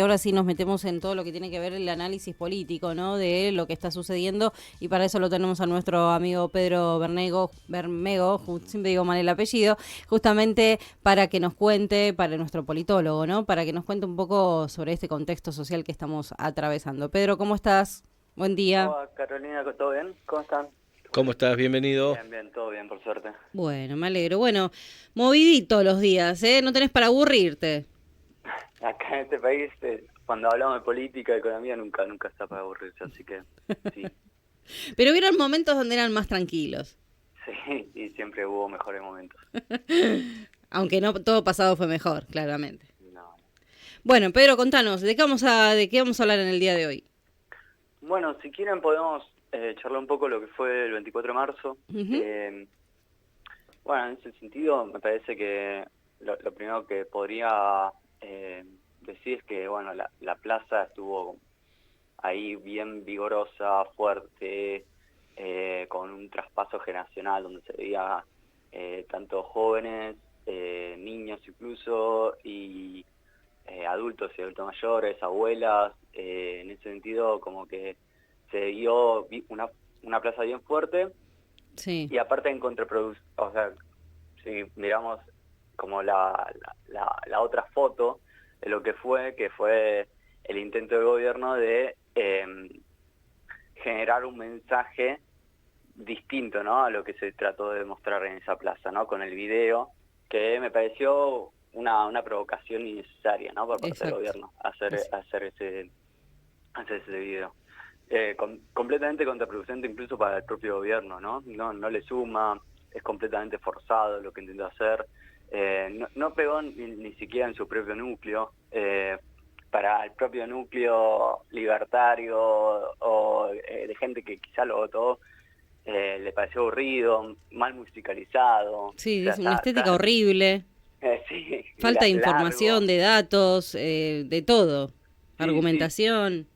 Ahora sí nos metemos en todo lo que tiene que ver el análisis político, ¿no? De lo que está sucediendo, y para eso lo tenemos a nuestro amigo Pedro Bermego, siempre digo mal el apellido, justamente para que nos cuente, para nuestro politólogo, ¿no? Para que nos cuente un poco sobre este contexto social que estamos atravesando. Pedro, ¿cómo estás? Buen día. Hola Carolina, ¿todo bien? ¿Cómo están? ¿Cómo estás? Bienvenido. Bien, todo bien, por suerte. Bueno, me alegro. Bueno, movidito los días, ¿eh? No tenés para aburrirte. Acá en este país, cuando hablamos de política, de economía, nunca está para aburrirse, así que sí, Pero hubieron momentos donde eran más tranquilos. sí, y siempre hubo mejores momentos. Aunque no todo pasado fue mejor, claramente. No. Bueno, Pedro, contanos, ¿de qué vamos a hablar en el día de hoy? Bueno, si quieren podemos charlar un poco lo que fue el 24 de marzo. Uh-huh. Bueno, en ese sentido, me parece que lo primero que podría decir es que, bueno, la plaza estuvo ahí bien vigorosa, fuerte, con un traspaso generacional donde se veía tanto jóvenes, niños incluso, y adultos y adultos mayores, abuelas. En ese sentido, como que se dio una plaza bien fuerte. Sí. Y aparte en contraproducción, o sea, si miramos como la otra foto de lo que fue el intento del gobierno de generar un mensaje distinto, ¿no?, a lo que se trató de demostrar en esa plaza, ¿no?, con el video, que me pareció una provocación innecesaria, ¿no?, por parte del gobierno, hacer ese video. Completamente contraproducente incluso para el propio gobierno, ¿no? No le suma, es completamente forzado lo que intentó hacer. No pegó ni siquiera en su propio núcleo. Para el propio núcleo libertario o de gente que quizá lo votó, le pareció aburrido, mal musicalizado. Sí, O sea, es una estética horrible. Sí, Falta de largo. información, de datos, de todo. Sí, Argumentación. sí.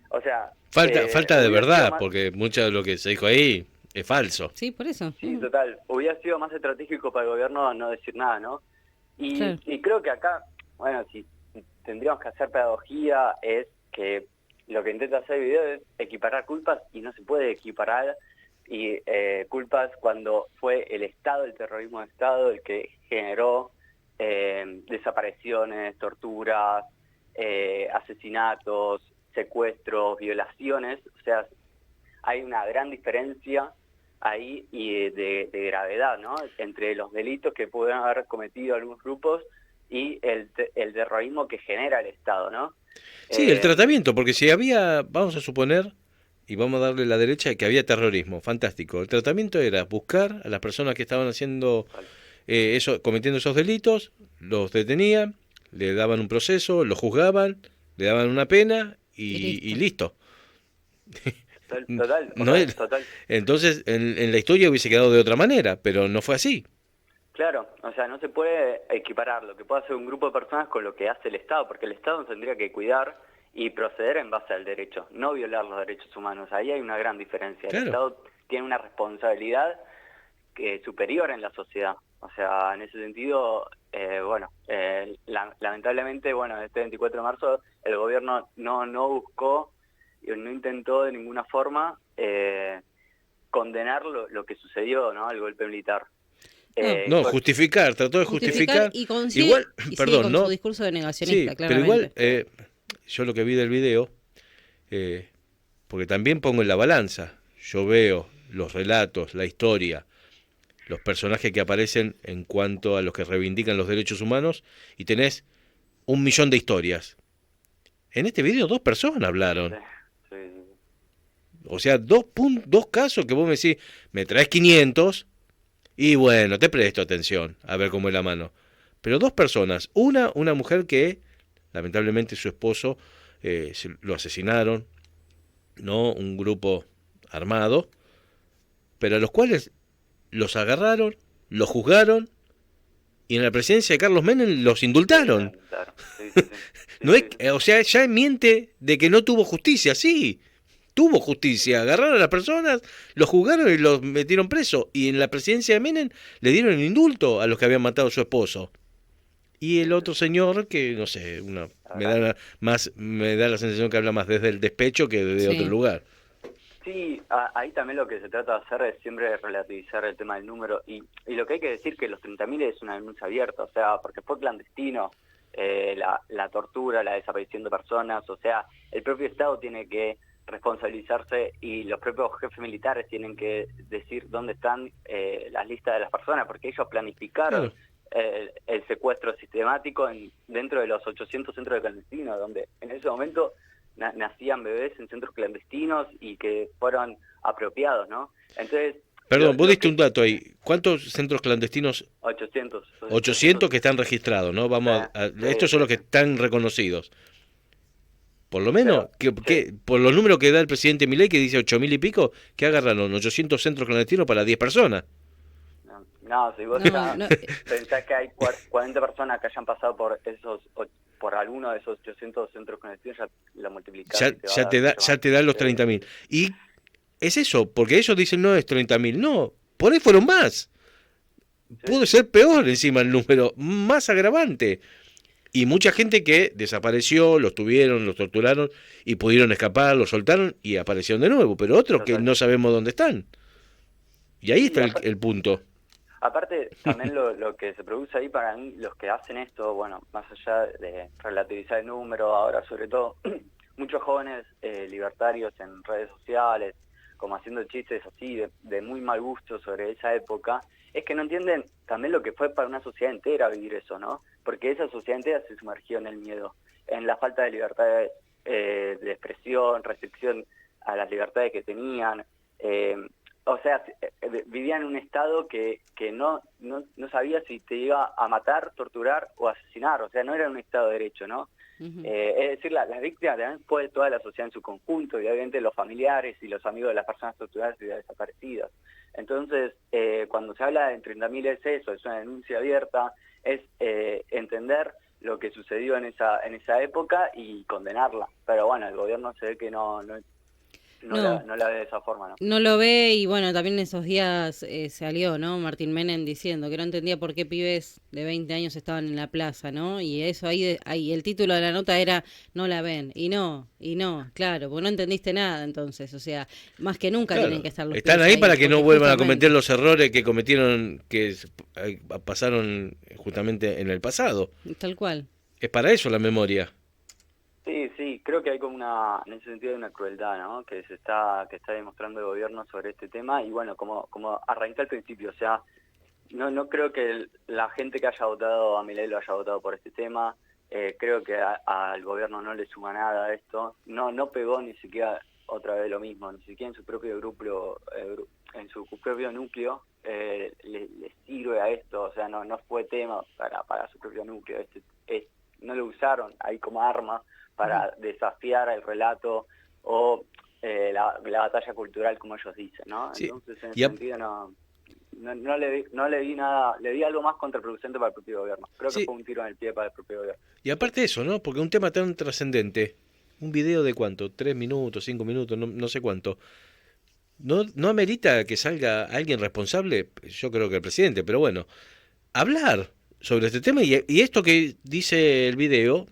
O sea, Falta de hubiera sido verdad, más... porque mucho de lo que se dijo ahí es falso. Sí, por eso. Sí, total. Hubiera sido más estratégico para el gobierno no decir nada, ¿no? Claro. Y creo que acá, bueno, si tendríamos que hacer pedagogía, es que lo que intenta hacer el video es equiparar culpas, y no se puede equiparar culpas cuando fue el Estado, el terrorismo de Estado, el que generó desapariciones, torturas, asesinatos, secuestros, violaciones. O sea, hay una gran diferencia ahí y de gravedad, ¿no?, entre los delitos que pudieron haber cometido algunos grupos y el terrorismo que genera el Estado, ¿no? Sí, el tratamiento, porque si había, vamos a suponer, y vamos a darle la derecha, que había terrorismo, fantástico. El tratamiento era buscar a las personas que estaban haciendo cometiendo esos delitos, los detenían, le daban un proceso, los juzgaban, le daban una pena y listo. Total. Entonces, en la historia hubiese quedado de otra manera, pero no fue así. Claro, o sea, no se puede equiparar lo que puede hacer un grupo de personas con lo que hace el Estado, porque el Estado nos tendría que cuidar y proceder en base al derecho, no violar los derechos humanos. Ahí hay una gran diferencia. Claro. El Estado tiene una responsabilidad superior en la sociedad. O sea, en ese sentido, lamentablemente, este 24 de marzo el gobierno no buscó y no intentó de ninguna forma condenar lo que sucedió, ¿no?, el golpe militar. Trató de justificar. Y igual, perdón, con ¿no? su discurso de negacionista, Sí, claramente. pero igual, yo lo que vi del video, porque también pongo en la balanza, yo veo los relatos, la historia, los personajes que aparecen en cuanto a los que reivindican los derechos humanos, y tenés 1.000.000 de historias. En este video 2 personas hablaron. Sí. O sea, dos casos que vos me decís, me traes 500... y bueno, te presto atención, a ver cómo es la mano. Pero 2 personas, una mujer que lamentablemente su esposo lo asesinaron, no un grupo armado, pero a los cuales los agarraron, los juzgaron y en la presidencia de Carlos Menem los indultaron. Sí. No es, o sea, ya miente de que no tuvo justicia, sí. Tuvo justicia, agarraron a las personas, los juzgaron y los metieron preso. Y en la presidencia de Menem le dieron el indulto a los que habían matado a su esposo. y el otro señor que, no sé, me da la sensación que habla más desde el despecho que desde otro lugar. Sí, ahí también lo que se trata de hacer es siempre relativizar el tema del número, y lo que hay que decir que los 30.000 es una denuncia abierta, o sea, porque fue clandestino la tortura, la desaparición de personas, o sea, el propio Estado tiene que responsabilizarse y los propios jefes militares tienen que decir dónde están las listas de las personas, porque ellos planificaron el secuestro sistemático dentro de los 800 centros de clandestinos, donde en ese momento nacían bebés en centros clandestinos y que fueron apropiados, ¿no? Entonces... Perdón, vos diste un dato ahí. ¿Cuántos centros clandestinos? 800. 800 que están registrados, ¿no? Estos son los que están reconocidos. Por lo menos, por los números que da el presidente Milei, que dice 8.000 y pico, que agarraron 800 centros clandestinos para 10 personas. No, si vos pensás que hay 40 personas que hayan pasado por alguno de esos 800 centros clandestinos, ya la multiplicás. Ya te da los 30.000. Y es eso, porque ellos dicen no es 30.000, no, por ahí fueron más. Pudo ser peor encima el número, más agravante. Y mucha gente que desapareció, los tuvieron, los torturaron y pudieron escapar, los soltaron y aparecieron de nuevo, pero otros que no sabemos dónde están. Y ahí está el punto. Aparte, también lo que se produce ahí para mí, los que hacen esto, bueno, más allá de relativizar el número, ahora sobre todo, muchos jóvenes libertarios en redes sociales, como haciendo chistes así de muy mal gusto sobre esa época, es que no entienden también lo que fue para una sociedad entera vivir eso, ¿no? Porque esa sociedad entera se sumergió en el miedo, en la falta de libertad de expresión, restricción a las libertades que tenían, o sea, vivían en un estado que no sabía si te iba a matar, torturar o asesinar, o sea, no era un estado de derecho, ¿no? Es decir, las víctimas también fue toda la sociedad en su conjunto, y obviamente los familiares y los amigos de las personas torturadas y desaparecidas. Entonces, cuando se habla de 30.000 es eso, es una denuncia abierta, es entender lo que sucedió en esa época y condenarla. Pero bueno, el gobierno se ve que no la ve de esa forma, ¿no? No lo ve, y bueno, también esos días salió, ¿no? Martín Menem diciendo que no entendía por qué pibes de 20 años estaban en la plaza, ¿no? Y eso ahí el título de la nota era "No la ven", y no, claro, porque no entendiste nada entonces, o sea, más que nunca tienen que estar los están ahí para que no vuelvan a cometer los errores que cometieron, que pasaron justamente en el pasado. Tal cual. Es para eso la memoria. Sí, creo que hay como en ese sentido hay una crueldad, ¿no? Que está demostrando el gobierno sobre este tema, y bueno, como arranqué al principio, o sea, no creo que la gente que haya votado a Milei lo haya votado por este tema. Creo que al gobierno no le suma nada esto, no pegó ni siquiera otra vez lo mismo, ni siquiera en su propio grupo, en su propio núcleo le sirve a esto, o sea, no fue tema para su propio núcleo, no lo usaron ahí como arma para desafiar el relato o la batalla cultural, como ellos dicen, ¿no? Sí. Entonces, en ese sentido, no le vi nada, le vi algo más contraproducente para el propio gobierno. Creo que fue un tiro en el pie para el propio gobierno. Y aparte de eso, ¿no? Porque un tema tan trascendente, un video de ¿cuánto? 3 minutos, 5 minutos, no sé cuánto. No amerita que salga alguien responsable, yo creo que el presidente, pero bueno, hablar sobre este tema y esto que dice el video,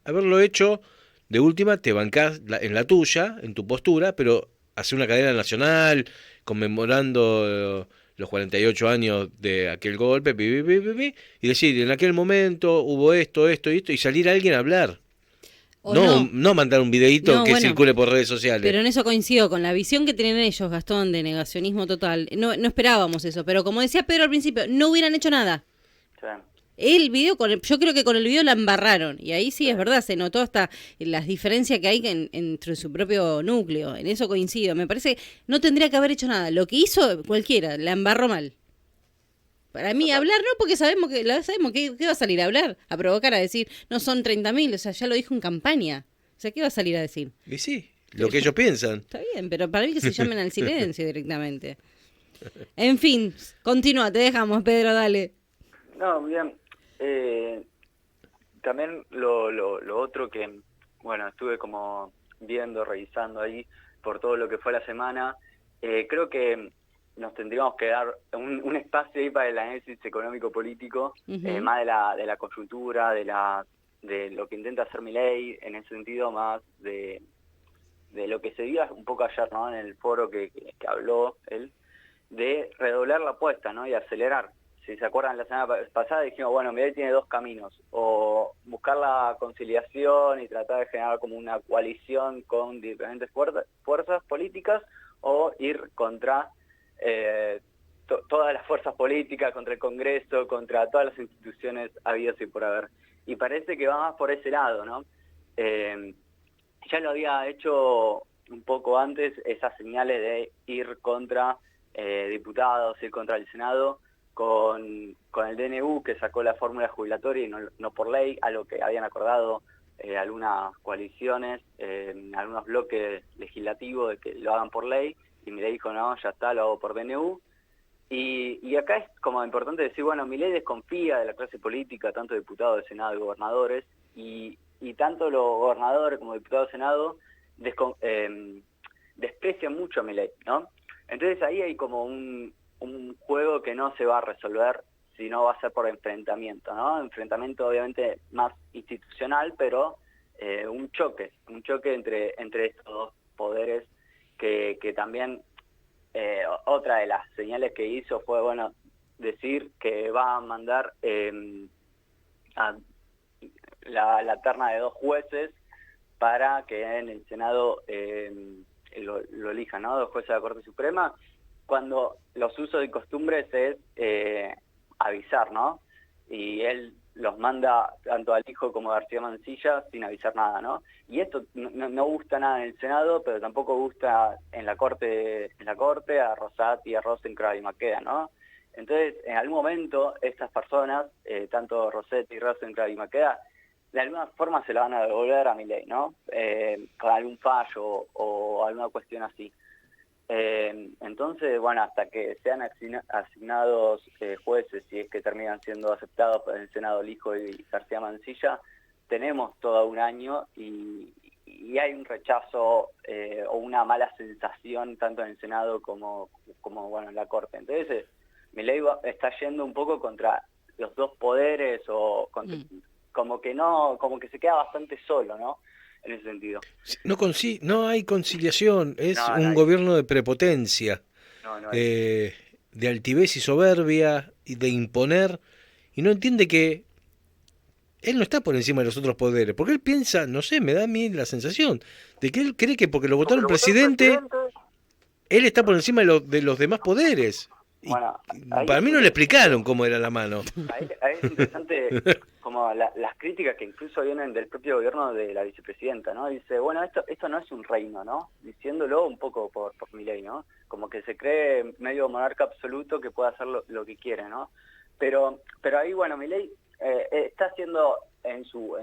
haberlo hecho, de última te bancás en la tuya, en tu postura, pero hacer una cadena nacional conmemorando los 48 años de aquel golpe, y decir, en aquel momento hubo esto, y salir alguien a hablar. No mandar un videíto que circule por redes sociales. Pero en eso coincido con la visión que tienen ellos, Gastón, de negacionismo total. No esperábamos eso, pero como decía Pedro al principio, no hubieran hecho nada. Sí. El video, yo creo que con el video la embarraron, y ahí sí es verdad, se notó hasta las diferencias que hay entre su propio núcleo. En eso coincido, me parece que no tendría que haber hecho nada. Lo que hizo cualquiera, la embarró mal. Para mí, hablar no, porque sabemos que ¿qué va a salir a hablar? A provocar, a decir, no son 30.000, o sea, ya lo dijo en campaña. O sea, ¿qué va a salir a decir? Y sí, lo que ellos piensan. Está bien, pero para mí que se llamen al silencio directamente. En fin, continúa, te dejamos, Pedro, dale. No, bien. También lo otro que, bueno, estuve como viendo, revisando ahí por todo lo que fue la semana, creo que nos tendríamos que dar un espacio ahí para el análisis económico-político, más de la coyuntura, de lo que intenta hacer Milei, en ese sentido más de lo que se dio un poco ayer, ¿no? En el foro que habló él, de redoblar la apuesta, ¿no? Y acelerar. Si se acuerdan, la semana pasada dijimos, bueno, Milei tiene dos caminos, o buscar la conciliación y tratar de generar como una coalición con diferentes fuerzas políticas, o ir contra todas las fuerzas políticas, contra el Congreso, contra todas las instituciones habidas y por haber. Y parece que va más por ese lado, ¿no? Ya lo había hecho un poco antes, esas señales de ir contra diputados, ir contra el Senado, con el DNU, que sacó la fórmula jubilatoria y no por ley, a lo que habían acordado algunas coaliciones, algunos bloques legislativos de que lo hagan por ley, y Milei dijo, no, ya está, lo hago por DNU. Y acá es como importante decir, bueno, Milei desconfía de la clase política, tanto de diputados, de Senado y gobernadores, y tanto los gobernadores como diputados de Senado desprecian mucho a Milei, ¿no? Entonces ahí hay como un juego que no se va a resolver, sino va a ser por enfrentamiento, ¿no? Enfrentamiento obviamente más institucional, pero un choque entre estos dos poderes que también otra de las señales que hizo fue, bueno, decir que va a mandar a la terna de 2 jueces para que en el Senado lo elijan, ¿no? 2 jueces de la Corte Suprema, cuando los usos y costumbres es avisar, ¿no? Y él los manda tanto al hijo como a García Mancilla sin avisar nada, ¿no? Y esto no gusta nada en el Senado, pero tampoco gusta en la Corte a Rosati, a Rosenkrantz y Maqueda, ¿no? Entonces, en algún momento, estas personas, tanto Rossetti, Rosenkrantz y Maqueda, de alguna forma se la van a devolver a Milei, ¿no? Con algún fallo o alguna cuestión así. Entonces, bueno, hasta que sean asignados jueces, si es que terminan siendo aceptados por el Senado Lijo y García Mancilla, tenemos todo un año y hay un rechazo o una mala sensación tanto en el Senado como bueno, en la Corte. Entonces, Milei está yendo un poco contra los dos poderes o como que se queda bastante solo, ¿no? En ese sentido. No hay conciliación, es un gobierno de prepotencia, de altivez y soberbia, y de imponer, y no entiende que él no está por encima de los otros poderes, porque él piensa, no sé, me da a mí la sensación, de que él cree que porque lo votaron presidente, él está por encima de los demás poderes. Bueno, para mí no le explicaron cómo era la mano. Ahí es interesante como las críticas que incluso vienen del propio gobierno de la vicepresidenta, ¿no? Dice, bueno, esto no es un reino, ¿no? Diciéndolo un poco por Milei, ¿no? Como que se cree medio monarca absoluto que puede hacer lo que quiere, ¿no? Pero ahí, bueno, Milei está haciendo en su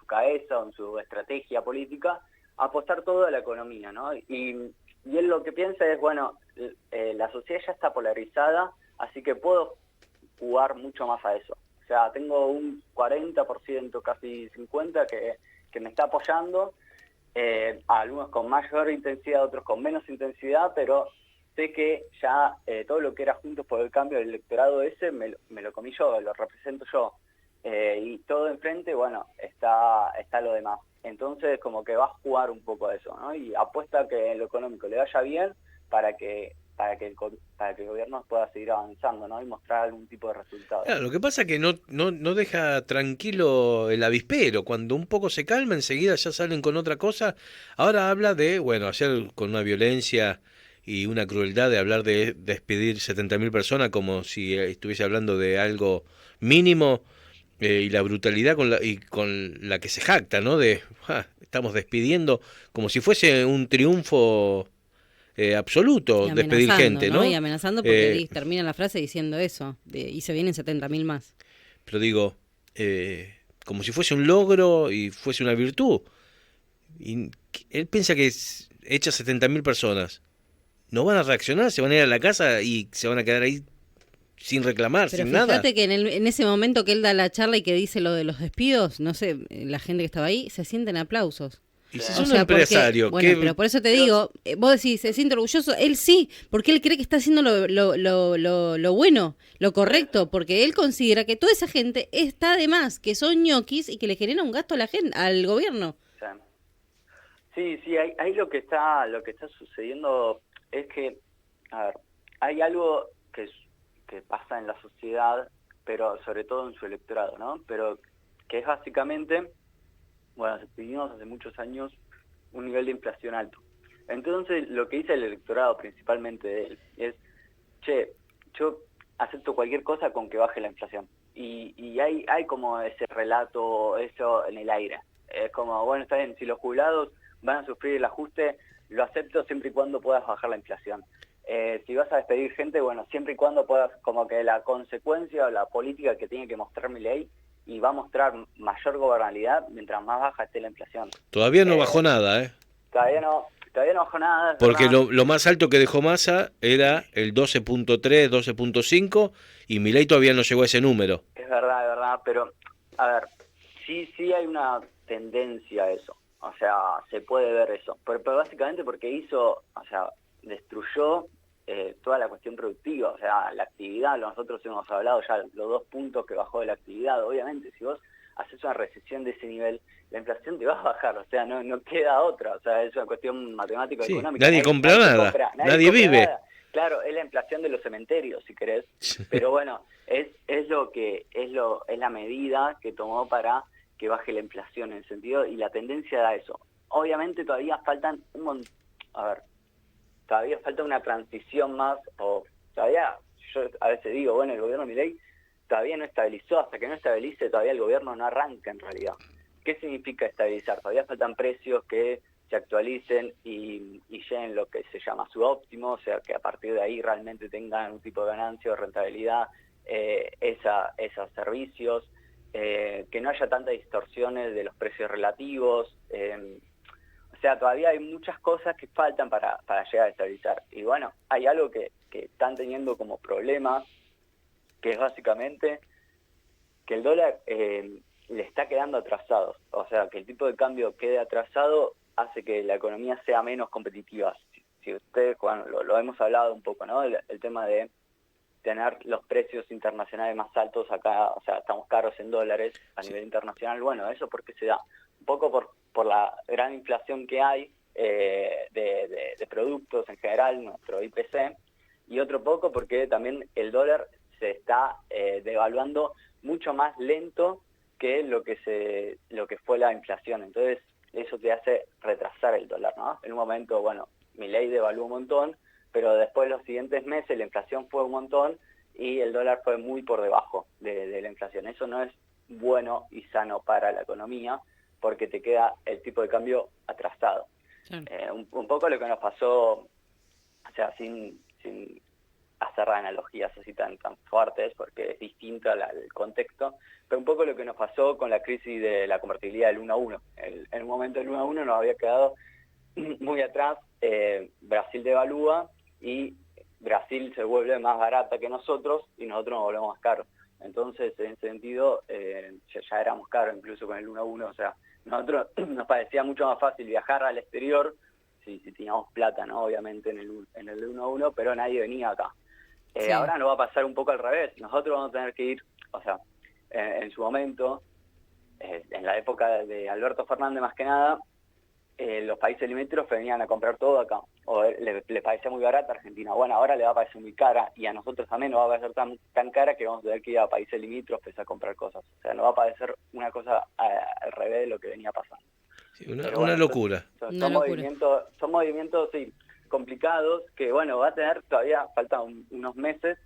cabeza o en su estrategia política apostar todo a la economía, ¿no? Y él lo que piensa es, bueno, la sociedad ya está polarizada, así que puedo jugar mucho más a eso. O sea, tengo un 40%, casi 50%, que me está apoyando, algunos con mayor intensidad, otros con menos intensidad, pero sé que ya todo lo que era Juntos por el Cambio, el electorado ese, me lo comí yo, lo represento yo. Y todo enfrente, bueno, está lo demás. Entonces, como que va a jugar un poco a eso, ¿no? Y apuesta a que en lo económico le vaya bien para que el gobierno pueda seguir avanzando, ¿no? Y mostrar algún tipo de resultado. Claro, lo que pasa es que no deja tranquilo el avispero. Cuando un poco se calma, enseguida ya salen con otra cosa. Ahora habla de, bueno, ayer con una violencia y una crueldad de hablar de despedir 70.000 personas como si estuviese hablando de algo mínimo. Y la brutalidad con la que se jacta, ¿no? Estamos despidiendo como si fuese un triunfo absoluto, despedir gente, ¿no? Y amenazando porque termina la frase diciendo eso, y se vienen 70.000 más. Pero digo, como si fuese un logro y fuese una virtud. Y él piensa que echa 70.000 personas. No van a reaccionar, se van a ir a la casa y se van a quedar ahí sin reclamar, pero sin nada. Pero fíjate que en ese momento que él da la charla y que dice lo de los despidos, no sé, la gente que estaba ahí se sienten aplausos. Y si O son sea, empresarios, bueno, pero por eso te digo, vos decís, se siente orgulloso, él sí, porque él cree que está haciendo lo bueno, lo correcto, porque él considera que toda esa gente está de más, que son ñoquis y que le genera un gasto a la gente, al gobierno. Sí, ahí lo que está sucediendo es que, a ver, hay algo que pasa en la sociedad, pero sobre todo en su electorado, ¿no? Pero que es básicamente, bueno, vivimos hace muchos años un nivel de inflación alto. Entonces, lo que dice el electorado, principalmente de él, es, che, yo acepto cualquier cosa con que baje la inflación. Y hay como ese relato, eso en el aire. Es como, bueno, está bien, si los jubilados van a sufrir el ajuste, lo acepto siempre y cuando puedas bajar la inflación. Si vas a despedir gente, bueno, siempre y cuando puedas, como que la consecuencia o la política que tiene que mostrar mi ley, y va a mostrar mayor gobernabilidad mientras más baja esté la inflación. Todavía no bajó nada, ¿eh? Todavía no bajó nada, es Porque verdad. lo más alto que dejó Massa era el 12.3, 12.5 y Milei todavía no llegó a ese número. Es verdad, pero, a ver, sí hay una tendencia a eso. O sea, se puede ver eso. Pero básicamente porque destruyó toda la cuestión productiva, o sea, la actividad. Nosotros hemos hablado ya los 2 puntos que bajó de la actividad. Obviamente, si vos haces una recesión de ese nivel, la inflación te va a bajar, o sea, no queda otra. O sea, es una cuestión matemática, Sí, económica. nadie compra nada, nadie vive. Nada. Claro, es la inflación de los cementerios, si querés. Pero bueno, es la medida que tomó para que baje la inflación en el sentido, y la tendencia da eso. Obviamente todavía faltan todavía falta una transición más, o todavía, yo a veces digo, bueno, el gobierno de Milei todavía no estabilizó, hasta que no estabilice todavía el gobierno no arranca en realidad. ¿Qué significa estabilizar? Todavía faltan precios que se actualicen y lleguen lo que se llama su óptimo, o sea, que a partir de ahí realmente tengan un tipo de ganancia o rentabilidad esos servicios, que no haya tantas distorsiones de los precios relativos. O sea, todavía hay muchas cosas que faltan para llegar a estabilizar. Y bueno, hay algo que están teniendo como problema, que es básicamente que el dólar le está quedando atrasado. O sea, que el tipo de cambio quede atrasado hace que la economía sea menos competitiva. Si ustedes, bueno, lo hemos hablado un poco, ¿no? El tema de tener los precios internacionales más altos acá, o sea, estamos caros en dólares a nivel internacional. Bueno, eso porque se da un poco por la gran inflación que hay de productos en general, nuestro IPC, y otro poco porque también el dólar se está devaluando mucho más lento que lo que fue la inflación. Entonces, eso te hace retrasar el dólar, ¿no? En un momento, bueno, Milei devaluó un montón, pero después los siguientes meses la inflación fue un montón y el dólar fue muy por debajo de la inflación. Eso no es bueno y sano para la economía porque te queda el tipo de cambio atrasado. Un poco lo que nos pasó, o sea, sin hacer analogías así tan fuertes porque es distinto el contexto, pero un poco lo que nos pasó con la crisis de la convertibilidad del 1-1. En un momento el 1-1 nos había quedado muy atrás, Brasil devalúa y Brasil se vuelve más barata que nosotros y nosotros nos volvemos más caros. Entonces, en ese sentido, ya éramos caros incluso con el 1-1, o sea, nosotros nos parecía mucho más fácil viajar al exterior si teníamos plata, ¿no? Obviamente en el 1-1, pero nadie venía acá. Sí. Ahora nos va a pasar un poco al revés. Nosotros vamos a tener que ir, o sea, en su momento, en la época de Alberto Fernández más que nada, los países limítrofes venían a comprar todo acá, o le parecía muy barata a Argentina. Bueno, ahora le va a parecer muy cara, y a nosotros también nos va a parecer tan cara que vamos a tener que ir a países limítrofes a comprar cosas. O sea, nos va a parecer una cosa al revés de lo que venía pasando. Sí, una locura. Son movimientos, sí, complicados, que bueno, va a tener todavía, faltan unos meses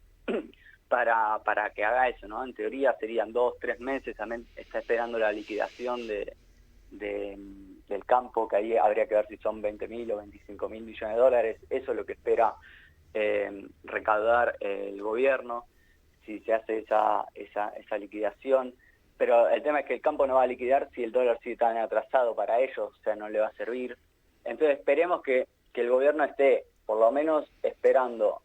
para que haga eso, ¿no? En teoría serían 2-3 meses, también está esperando la liquidación del campo, que ahí habría que ver si son 20.000 o 25.000 millones de dólares. Eso es lo que espera recaudar el gobierno, si se hace esa liquidación. Pero el tema es que el campo no va a liquidar si el dólar sigue tan atrasado para ellos, o sea, no le va a servir. Entonces esperemos que el gobierno esté por lo menos esperando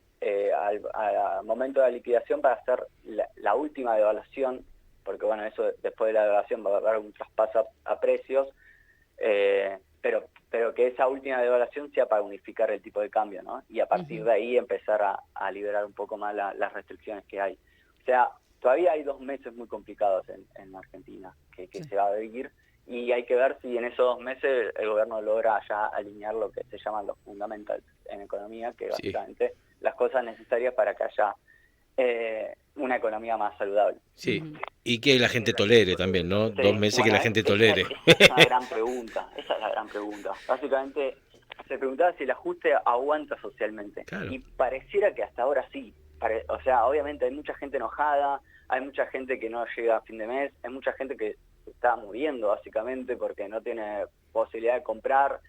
al momento de la liquidación para hacer la última devaluación, porque bueno, eso después de la devaluación va a haber un traspaso a precios, pero que esa última devaluación sea para unificar el tipo de cambio, ¿no? Y a partir de ahí empezar a liberar un poco más las restricciones que hay. O sea, todavía hay 2 meses muy complicados en Argentina que se va a vivir, y hay que ver si en esos 2 meses el gobierno logra ya alinear lo que se llaman los fundamentals en economía, que básicamente las cosas necesarias para que haya una economía más saludable. Sí, y que la gente tolere también, ¿no? Sí, 2 meses que la gente tolere. Esa es la gran pregunta. Básicamente se preguntaba si el ajuste aguanta socialmente. Claro. Y pareciera que hasta ahora sí. O sea, obviamente hay mucha gente enojada, hay mucha gente que no llega a fin de mes, hay mucha gente que está muriendo básicamente porque no tiene posibilidad de comprar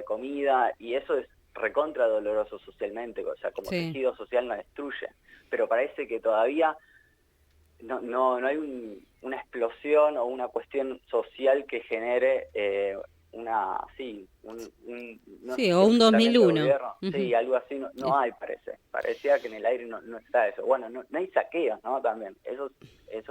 comida, y eso es recontra doloroso socialmente, o sea, como tejido social no destruye, pero parece que todavía no hay una explosión o una cuestión social que genere o un 2001. Sí, algo así no hay, parecía que en el aire no está eso. Bueno, no hay saqueos, ¿no? También, eso es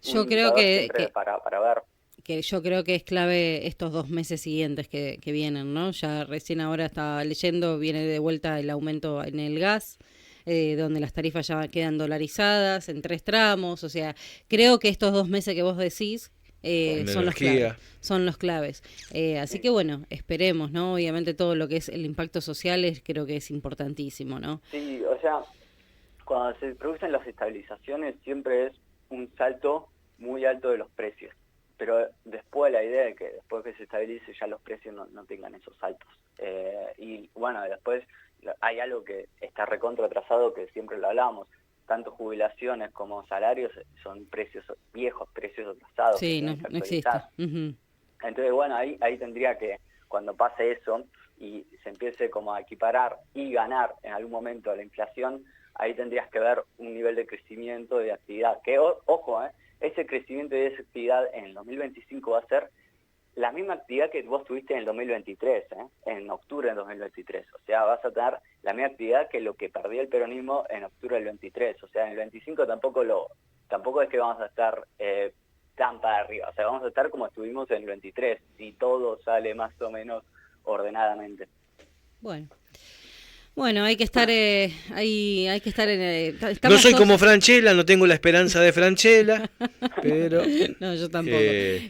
yo creo que para ver. Que yo creo que es clave estos 2 meses siguientes que vienen, ¿no? Ya recién ahora estaba leyendo, viene de vuelta el aumento en el gas, donde las tarifas ya quedan dolarizadas en 3 tramos, o sea, creo que estos 2 meses que vos decís son los claves. Así que bueno, esperemos, ¿no? Obviamente todo lo que es el impacto social creo que es importantísimo, ¿no? Sí, o sea, cuando se producen las estabilizaciones siempre es un salto muy alto de los precios, pero después la idea de que después que se estabilice ya los precios no tengan esos saltos. Y bueno, después hay algo que está recontra atrasado, que siempre lo hablamos, tanto jubilaciones como salarios son precios viejos, precios atrasados. Sí, no existe. Entonces, bueno, ahí tendría que, cuando pase eso y se empiece como a equiparar y ganar en algún momento la inflación, ahí tendrías que ver un nivel de crecimiento de actividad, que ojo, ese crecimiento de esa actividad en el 2025 va a ser la misma actividad que vos tuviste en el 2023, en octubre del 2023. O sea, vas a tener la misma actividad que lo que perdió el peronismo en octubre del 23. O sea, en el 25 tampoco es que vamos a estar tan para arriba. O sea, vamos a estar como estuvimos en el 23, si todo sale más o menos ordenadamente. Bueno, hay que estar hay que estar en... No soy como Francella, no tengo la esperanza de Francella, pero... No, yo tampoco,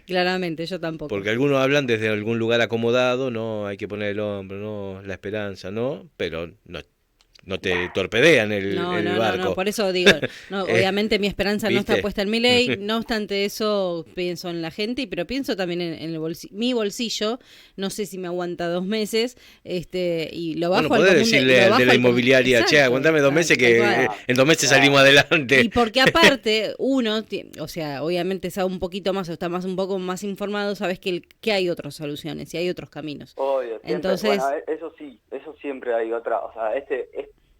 claramente, yo tampoco. Porque algunos hablan desde algún lugar acomodado, no, hay que poner el hombro, no, la esperanza, no, pero no te torpedean el barco. No, por eso digo, obviamente mi esperanza ¿viste? No está puesta en Milei, no obstante eso pienso en la gente, pero pienso también en mi bolsillo, no sé si me aguanta 2 meses, y lo bajo podés decirle al de la inmobiliaria, exacto, che, aguantame 2 meses que en 2 meses salimos adelante. Y porque aparte uno, o sea, obviamente sabe un poquito más o está un poco más informado, sabes que hay otras soluciones y hay otros caminos. Obvio, siempre. Entonces, bueno, eso siempre hay otra, o sea,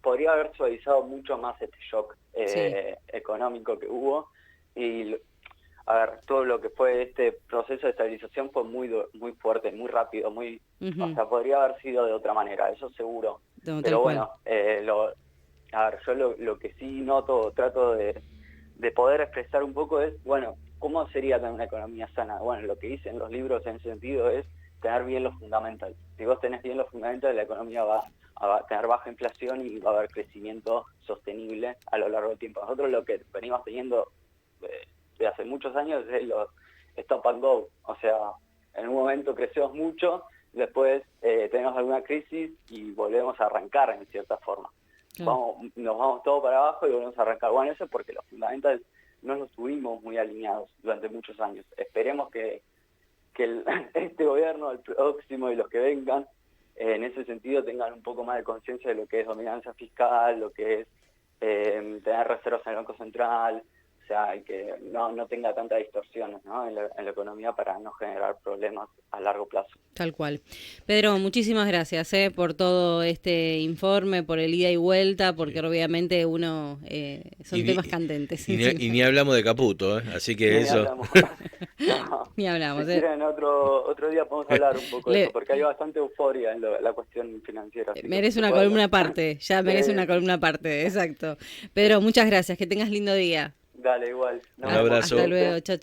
podría haber suavizado mucho más este shock económico que hubo, y a ver, todo lo que fue este proceso de estabilización fue muy fuerte, muy rápido, o sea, podría haber sido de otra manera, eso seguro. Pero bueno, a ver, yo lo que sí noto, trato de poder expresar un poco es, bueno, ¿cómo sería tener una economía sana? Bueno, lo que dicen los libros en ese sentido es tener bien los fundamentals. Si vos tenés bien los fundamentals, la economía va a tener baja inflación y va a haber crecimiento sostenible a lo largo del tiempo. Nosotros lo que venimos teniendo de hace muchos años es los stop and go. O sea, en un momento crecemos mucho, después tenemos alguna crisis y volvemos a arrancar en cierta forma. Nos vamos todo para abajo y volvemos a arrancar. Bueno, eso es porque los fundamentals no los tuvimos muy alineados durante muchos años. Esperemos que este gobierno, el próximo y los que vengan, en ese sentido tengan un poco más de conciencia de lo que es dominancia fiscal, lo que es tener reservas en el Banco Central, o sea, y que no tenga tantas distorsiones, ¿no? en la economía para no generar problemas a largo plazo. Tal cual. Pedro, muchísimas gracias por todo este informe, por el ida y vuelta, porque obviamente son temas candentes. Y ni hablamos de Caputo, así que ni eso... Hablamos. Ni hablamos. Si quieren, otro día podemos hablar un poco de eso, porque hay bastante euforia en la cuestión financiera. Merece una columna aparte, merece una columna aparte, exacto. Pedro, muchas gracias, que tengas lindo día. Dale, igual. Un abrazo. Hasta luego, chau.